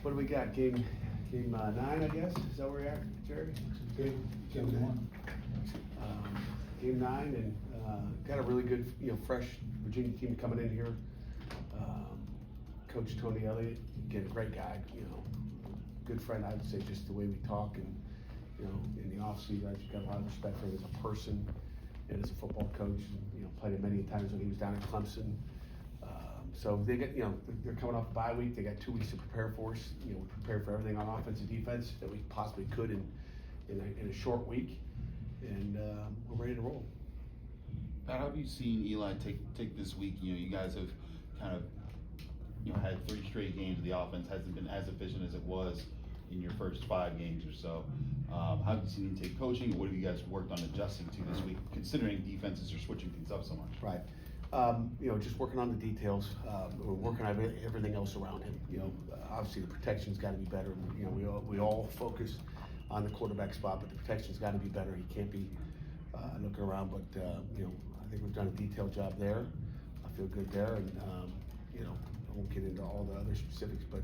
What do we got? Game 9, I guess? Is that where we're at, Jerry? Game 9. Game 9, and got a really good, fresh Virginia team coming in here. Coach Tony Elliott, again, a great guy, good friend, I would say, just the way we talk, and in the offseason, I just got a lot of respect for him as a person and as a football coach. And, played him many times when he was down at Clemson. So they get, they're coming off a bye week. They got 2 weeks to prepare for us. We prepared for everything on offense and defense that we possibly could in a short week, and we're ready to roll. Pat, how have you seen Eli take this week? You guys have kind of had 3 straight games. The offense hasn't been as efficient as it was in your first 5 games or so. How have you seen him take coaching? What have you guys worked on adjusting to this week, considering defenses are switching things up so much? Right. Just working on the details. We're working on everything else around him. Obviously the protection's got to be better. We all focus on the quarterback spot, but the protection's got to be better. He can't be looking around. But I think we've done a detailed job there. I feel good there, and I won't get into all the other specifics, but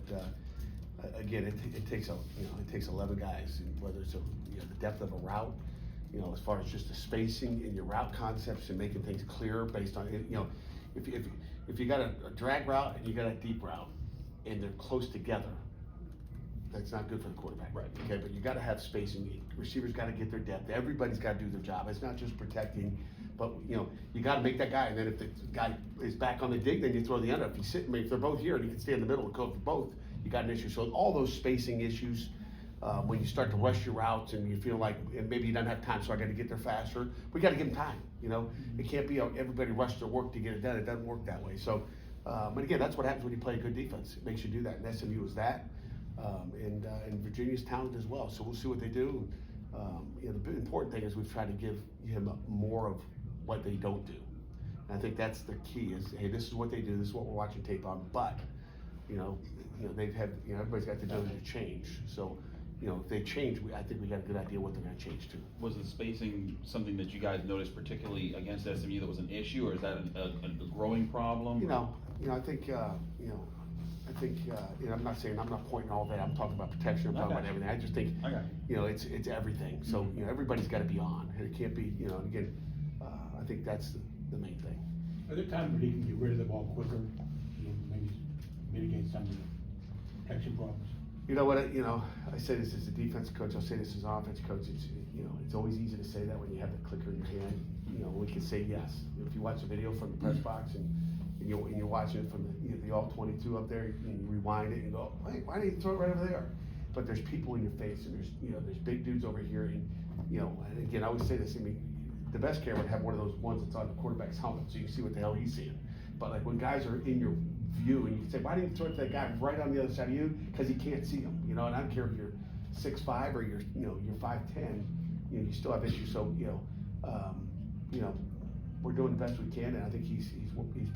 again, it takes it takes 11 guys, and whether it's the depth of a route. As far as just the spacing in your route concepts and making things clear based on it. If you got a drag route and you got a deep route and they're close together, that's not good for the quarterback. Right. Okay, but you got to have spacing. Receivers got to get their depth. Everybody's got to do their job. It's not just protecting, but you got to make that guy. And then if the guy is back on the dig, then you throw the under. If he's sitting, if they're both here and he can stay in the middle and go for both, you got an issue. So all those spacing issues. When you start to rush your routes and you feel like maybe you don't have time, so I got to get there faster. We got to give them time. It can't be everybody rush their work to get it done. It doesn't work that way. So, but again, that's what happens when you play a good defense. It makes you do that. And SMU is that, and Virginia's talented as well. So we'll see what they do. The important thing is we've tried to give him more of what they don't do. And I think that's the key. Is hey, this is what they do. This is what we're watching tape on. But they've had everybody's got the ability to change. So. If they change, I think we got a good idea what they're going to change to. Was the spacing something that you guys noticed particularly against SMU that was an issue, or is that a growing problem? I think I'm not saying, I'm not pointing all that. I'm talking about protection. I'm talking about everything. I just think it's everything. So everybody's got to be on. It can't be and again, I think that's the main thing. Are there times where he can get rid of the ball quicker, maybe mitigate some of the protection problems? You know what? I say this as a defense coach. I'll say this as an offense coach. It's always easy to say that when you have the clicker in your hand. We can say yes. If you watch a video from the press box and you're watching it from the all 22 up there, and you rewind it and go, hey, why didn't you throw it right over there? But there's people in your face, and there's big dudes over here, and and again, I always say this. The best camera would have one of those ones that's on the quarterback's helmet, so you can see what the hell he's seeing. But like when guys are in your view, and you say, why didn't you throw it to that guy right on the other side of you? Because he can't see him, and I don't care if you're 6'5" or you're 5'10", you still have issues. So we're doing the best we can, and I think he's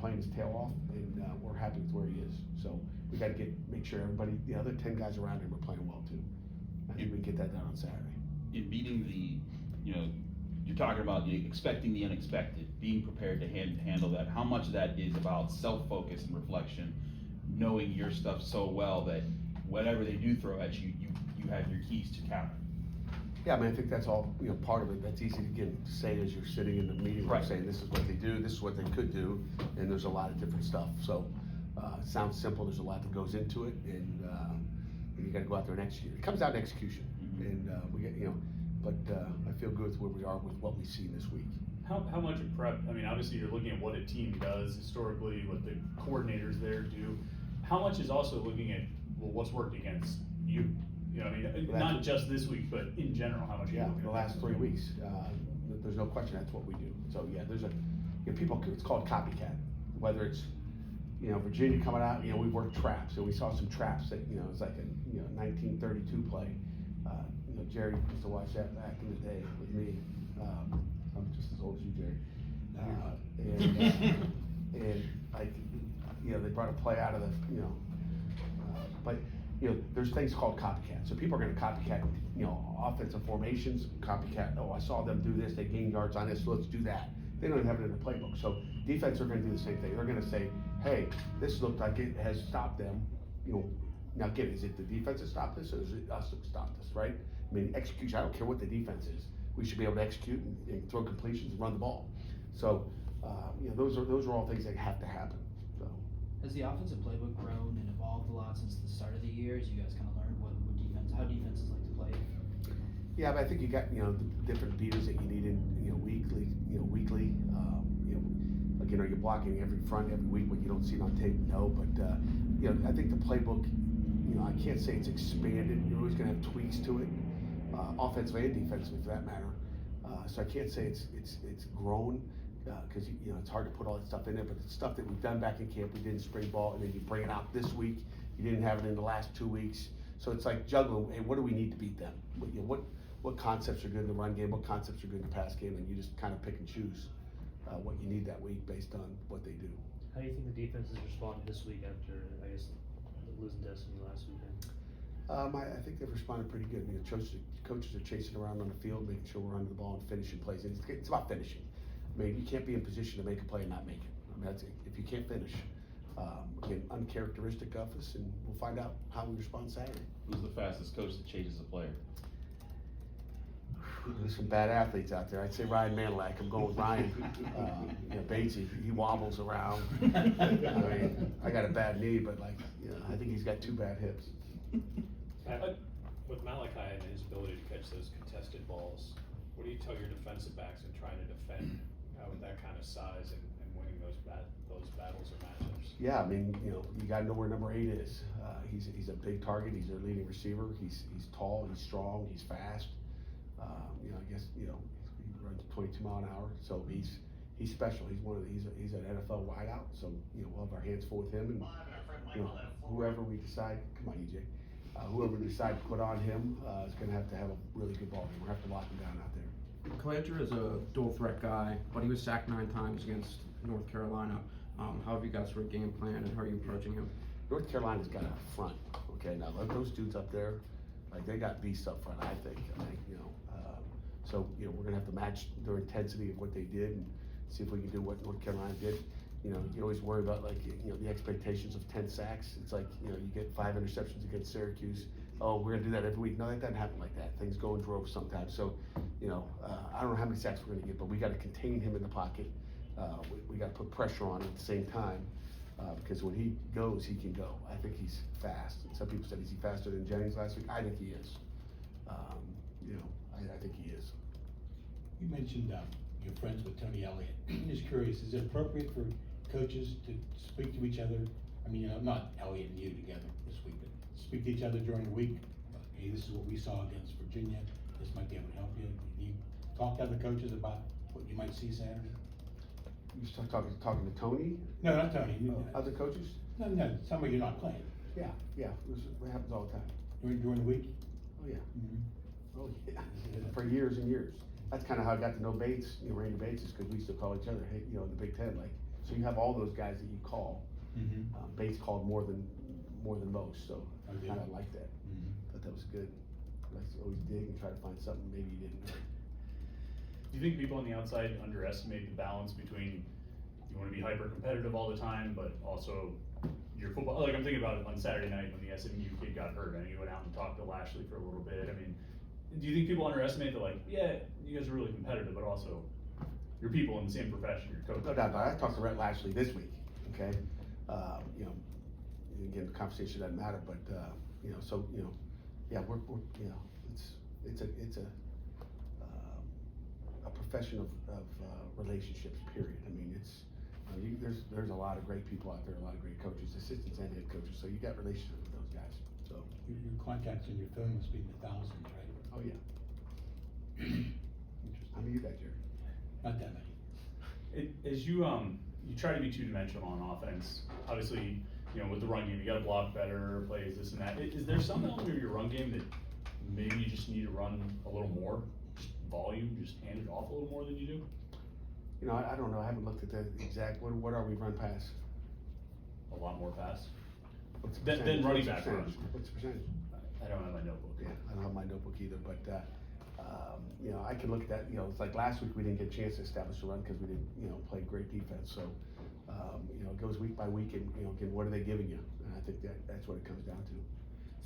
playing his tail off, and we're happy with where he is. So we got to make sure everybody, the other 10 guys around him, are playing well too. I think we can get that done on Saturday. In beating you're talking about expecting the unexpected, being prepared to handle that. How much of that is about self-focus and reflection, knowing your stuff so well that whatever they do throw at you, you have your keys to counter? Yeah, I think that's all part of it. That's easy to say as you're sitting in the meeting room saying this is what they do, this is what they could do, and there's a lot of different stuff. So it sounds simple. There's a lot that goes into it, and you got to go out there and execute. It comes down to execution, and we get But I feel good with where we are with what we see this week. How much of prep? Obviously you're looking at what a team does historically, what the coordinators there do. How much is also looking at what's worked against you? Not just this week, but in general, how much? The last 3 weeks. There's no question that's what we do. So yeah, there's people. It's called copycat. Whether it's Virginia coming out, we worked traps, and we saw some traps that it's like a 1932 play. Jerry used to watch that back in the day with me. I'm just as old as you, Jerry. And they brought a play out of the, but there's things called copycat. So people are going to copycat, offensive formations, copycat. Oh, I saw them do this. They gained yards on this. So let's do that. They don't even have it in the playbook. So defense are going to do the same thing. They're going to say, hey, this looked like it has stopped them. Now again, is it the defense that stopped us, or is it us that stopped us, right? I mean, execution, I don't care what the defense is, we should be able to execute and throw completions and run the ball. So, those are all things that have to happen, so. Has the offensive playbook grown and evolved a lot since the start of the year, as you guys kind of learned how defenses like to play? Yeah, but I think you got, the different beaters that you need in, weekly. Again, are you blocking every front every week when you don't see it on tape? No, but, I think the playbook, I can't say it's expanded. You're always gonna have tweaks to it, offensively and defensively for that matter. So I can't say it's grown, cause it's hard to put all that stuff in there, but it's stuff that we've done back in camp, we did in spring ball, and then you bring it out this week, you didn't have it in the last 2 weeks. So it's like juggling, hey, what do we need to beat them? What concepts are good in the run game, what concepts are good in the pass game, and you just kind of pick and choose what you need that week based on what they do. How do you think the defense has responded this week after, I guess, losing Destiny last weekend? I think they've responded pretty good. Coaches are chasing around on the field, making sure we're under the ball and finishing plays. And it's about finishing. I mean, you can't be in position to make a play and not make it. I mean, that's it. If you can't finish, again, uncharacteristic of us, and we'll find out how we respond Saturday. Who's the fastest coach that chases a player? There's some bad athletes out there. I'd say Ryan Manilak. I'm going with Ryan. Batesy, he wobbles around. I mean, I got a bad knee, but I think he's got 2 bad hips. With Malachi and his ability to catch those contested balls, what do you tell your defensive backs in trying to defend with that kind of size and winning those battles or matchups? Yeah, I mean, you gotta know where number 8 is. He's a big target. He's their leading receiver. He's tall. He's strong. He's fast. I guess he runs 22 mile an hour. So he's special. He's an NFL wideout. So we'll have our hands full with him, and whoever we decide. Come on, EJ. Whoever we decide to put on him is going to have a really good ball game. We'll have to lock him down out there. Calandra is a dual threat guy, but he was sacked 9 times against North Carolina. How have you got sort of game plan, and how are you approaching him? North Carolina's got a front. Okay, now those dudes up there, they got beasts up front. I think. So we're going to have to match their intensity of what they did and see if we can do what North Carolina did. You always worry about the expectations of 10 sacks. It's like, you get 5 interceptions against Syracuse. Oh, we're gonna do that every week. No, that doesn't happen like that. Things go in droves sometimes. So, I don't know how many sacks we're gonna get, but we gotta contain him in the pocket. We gotta put pressure on him at the same time, because when he goes, he can go. I think he's fast. Some people said, is he faster than Jennings last week? I think he is. I think he is. You mentioned you're friends with Tony Elliott. I'm just curious, is it appropriate for coaches to speak to each other? I mean, not Elliott and you together this week, but speak to each other during the week. Hey, this is what we saw against Virginia. This might be able to help you. Do you talk to other coaches about what you might see Saturday? You start talking to Tony? No, not Tony. Other coaches? No, somebody you're not playing. Yeah. It happens all the time. During the week? Oh, yeah. Mm-hmm. Oh, yeah. For years and years. That's kind of how I got to know Bates, Randy Bates, is because we used to call each other, hey, in the Big Ten, so you have all those guys that you call. Mm-hmm. Bates called more than most, so I Okay. kind of liked that. Mm-hmm. Thought that was good. Let's always dig and try to find something maybe you didn't know. Do you think people on the outside underestimate the balance between you want to be hyper competitive all the time, but also your football? Like I'm thinking about it on Saturday night when the SMU kid got hurt, and you went out and talked to Lashley for a little bit. I mean, do you think people underestimate that? Yeah, you guys are really competitive, but also you're people in the same profession. You're coaches. No doubt about it. I talked to Rhett Lashley this week. Okay, again, the conversation doesn't matter, but so yeah, we're it's a profession of relationships. Period. I mean, there's a lot of great people out there, a lot of great coaches, assistants and head coaches. So you got relationships with those guys. So Your contacts on your phone must be in the thousands, right? oh yeah. Interesting. How many you got, Jerry? Not that many. As you try to be two-dimensional on offense, obviously, with the run game, you gotta block better, plays, this and that. Is there some element of your run game that maybe you just need to run a little more, just volume, just hand it off a little more than you do? I don't know. I haven't looked at the exact, what are we run past? A lot more pass? What's the Then percentage? running What's the back percentage? runs. What's the percentage? I don't have my notebook. Yeah, I don't have my notebook either, but, I can look at that, it's like last week, we didn't get a chance to establish a run because we didn't, play great defense, so, it goes week by week and, again, what are they giving you? And I think that's what it comes down to.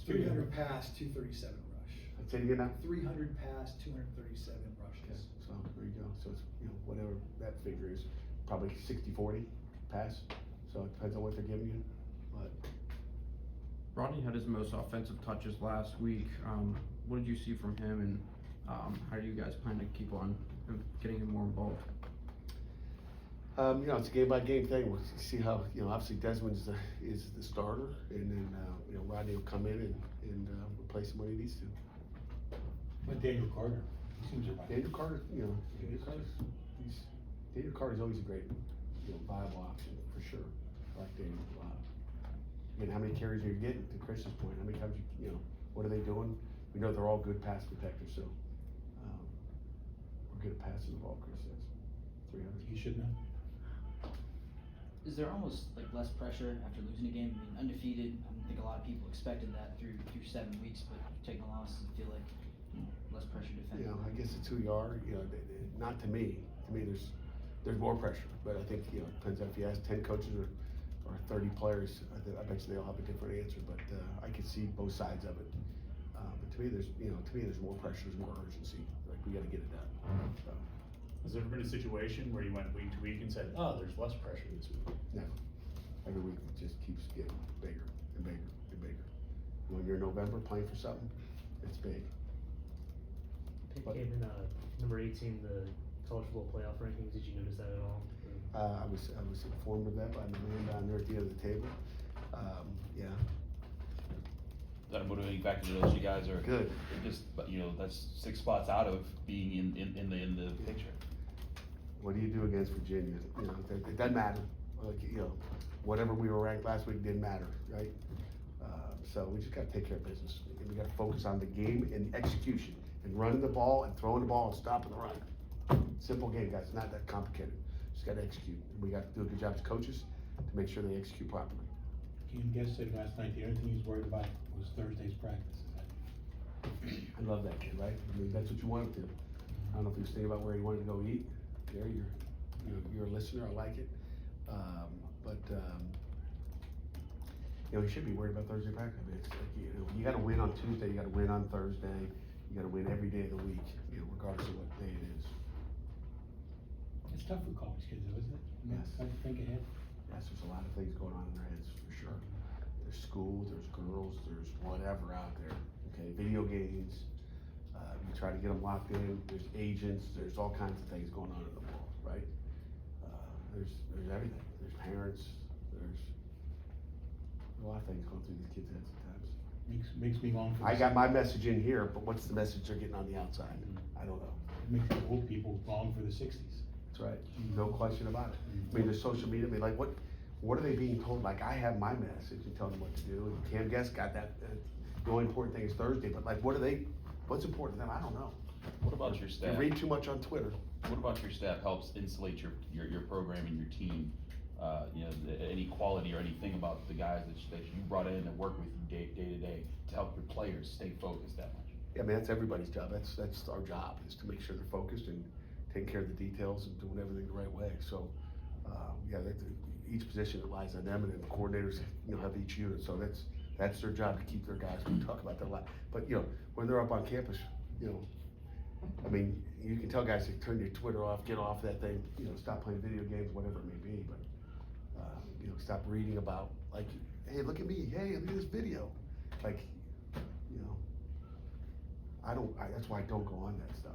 300 pass, 237 rush. I'd say it again now. 300 pass, 237 rushes. Okay, so there you go. So it's, whatever that figure is, probably 60-40 pass. So it depends on what they're giving you. But Rodney had his most offensive touches last week. What did you see from him, and how do you guys plan to keep on getting him more involved? It's a game by game thing. We'll see how, obviously Desmond is the starter, and then, Rodney will come in and replace him when he needs to. But Daniel Carter, he seems to. Daniel Carter, Daniel Carter's always a great, viable option for sure. I like Daniel a lot. Again, how many carries are you getting? To Chris's point, how many times what are they doing? We know they're all good pass protectors, so we're good at passing the ball. Chris says 300. He should know. Is there almost like less pressure after losing a game? I mean, undefeated, I don't think a lot of people expected that through 7 weeks, but taking a loss, does it feel like less pressure defending? I guess it's who you are. Not to me. To me, there's more pressure, but I think it depends on if you ask 10 coaches or 30 players. I bet you they all have a different answer. But I can see both sides of it. But to me, there's more pressure, there's more urgency. Like we got to get it done. So. Has there ever been a situation where you went week to week and said, oh, there's less pressure this week? No. Every week it just keeps getting bigger and bigger and bigger. When you're in November playing for something, it's big. Pitt But- came in number 18 the college football playoff rankings. Did you notice that at all? I was informed of that by the man down there at the end of the table. Yeah. Is that a motivating factor to those you guys are Good. But that's 6 spots out of being in the picture. What do you do against Virginia? It doesn't matter. Like, whatever we were ranked last week didn't matter, right? So we just got to take care of business. And we got to focus on the game and execution and running the ball and throwing the ball and stopping the run. Simple game, guys. It's not that complicated. Just got to execute. And we got to do a good job as coaches to make sure they execute properly. Kim Guest said last night the only thing he's worried about was Thursday's practice. I love that kid, right? I mean, that's what you want him to. I don't know if he was thinking about where he wanted to go eat. There, you're a listener. I like it. He should be worried about Thursday practice. I mean, it's like, you got to win on Tuesday. You got to win on Thursday. You got to win every day of the week, regardless of what day it is. It's tough for college kids, though, isn't it? Yes. I think ahead. Yes, there's a lot of things going on in their heads for sure. There's school, there's girls, there's whatever out there. Okay, video games. You try to get them locked in. There's agents. There's all kinds of things going on in the world, right? There's everything. There's parents. There's a lot of things going through these kids' heads sometimes. Makes me long for. I got my message in here, but what's the message they're getting on the outside? I don't know. Makes the old people long for the 60s. That's right. No question about it. I mean, there's social media. I mean, like, what are they being told? Like, I have my message and tell them what to do. And Cam Guest got that. The only important thing is Thursday. But like, what's important to them? I don't know. What about your staff? They read too much on Twitter. What about your staff helps insulate your program and your team? Any quality or anything about the guys that you brought in and work with you day to day to help your players stay focused that much? Yeah, I mean, that's everybody's job. That's our job, is to make sure they're focused and taking care of the details and doing everything the right way. So, each position relies on them, and then the coordinators, have each unit. So that's their job, to keep their guys. We talk about that a lot. But when they're up on campus, I mean, you can tell guys to turn your Twitter off, get off that thing, stop playing video games, whatever it may be. But stop reading about, like, hey, look at me, hey, look at this video, like, that's why I don't go on that stuff.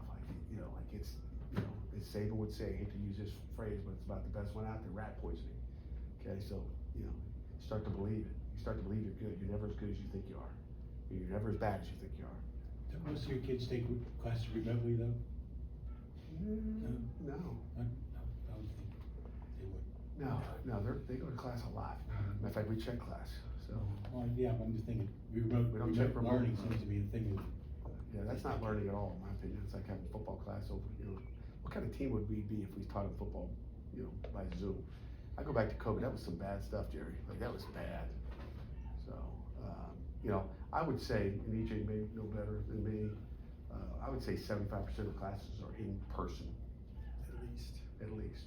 As Saban would say, I hate to use this phrase, but it's about the best one out there, rat poisoning. Okay, so, you start to believe it. You start to believe you're good. You're never as good as you think you are. You're never as bad as you think you are. Don't most of your kids take classes remotely, though? No. I would think they would. No, they go to class a lot. Matter of fact, we check class, so. Well, yeah, but I'm just thinking, remote check remote. learning seems to be the thing. Yeah, that's not learning at all, in my opinion. It's like having football class over, what kind of team would we be if we taught them football, by Zoom? I go back to COVID, that was some bad stuff, Jerry. Like, that was bad. So, I would say, and EJ may know better than me, I would say 75% of classes are in person. At least. at least.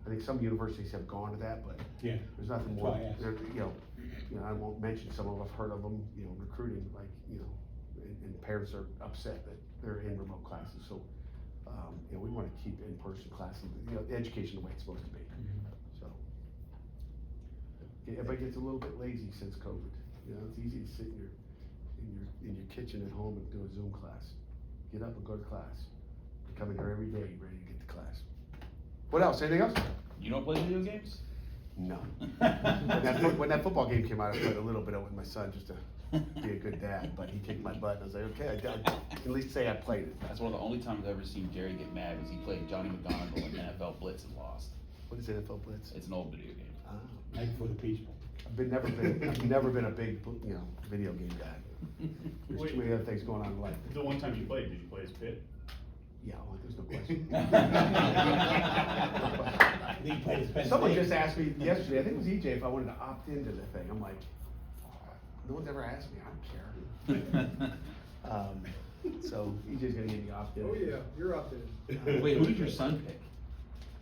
I think some universities have gone to that, but Yeah. there's nothing That's more, why I asked. I won't mention some of them, I've heard of them, recruiting, like, and parents are upset that they're in remote classes, so, we wanna keep in-person classes, the education the way it's supposed to be, so. Yeah, everybody gets a little bit lazy since COVID, it's easy to sit in your kitchen at home and do a Zoom class. Get up and go to class. You come in here every day, ready to get to class. What else, anything else? You don't play video games? No. When that football game came out, I played a little bit of it with my son just to be a good dad, but he kicked my butt, and I was like, okay, I at least say I played it. That's one of the only times I've ever seen Jerry get mad was he played Johnny McGonigal in NFL Blitz and lost. What is NFL Blitz? It's an old video game. Ah. Night before the Peach Bowl. I've never been a big, video game guy. There's too many other things going on in life. The one time you played, did you play as Pitt? Yeah, well, there's no question. He played his best Someone game. just asked me yesterday, I think it was EJ, if I wanted to opt into the thing. I'm like, no one's ever asked me, I don't care. So EJ's gonna get me opted in. Oh, yeah, you're up there. Wait, who did your son pick?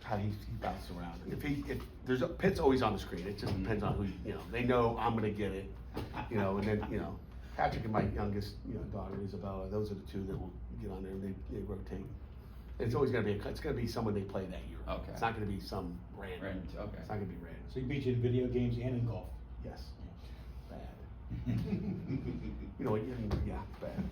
How he bounces around. If Pitt's always on the screen, it just depends on who, they know I'm gonna get it, and then, Patrick and my youngest, daughter Isabella, those are the two that will get on there and they rotate. It's always gonna be someone they play that year. Okay. It's not gonna be some random. Random, okay. It's not gonna be random. So he beat you in video games and in golf. Yes. Bad. You know what, yeah, bad.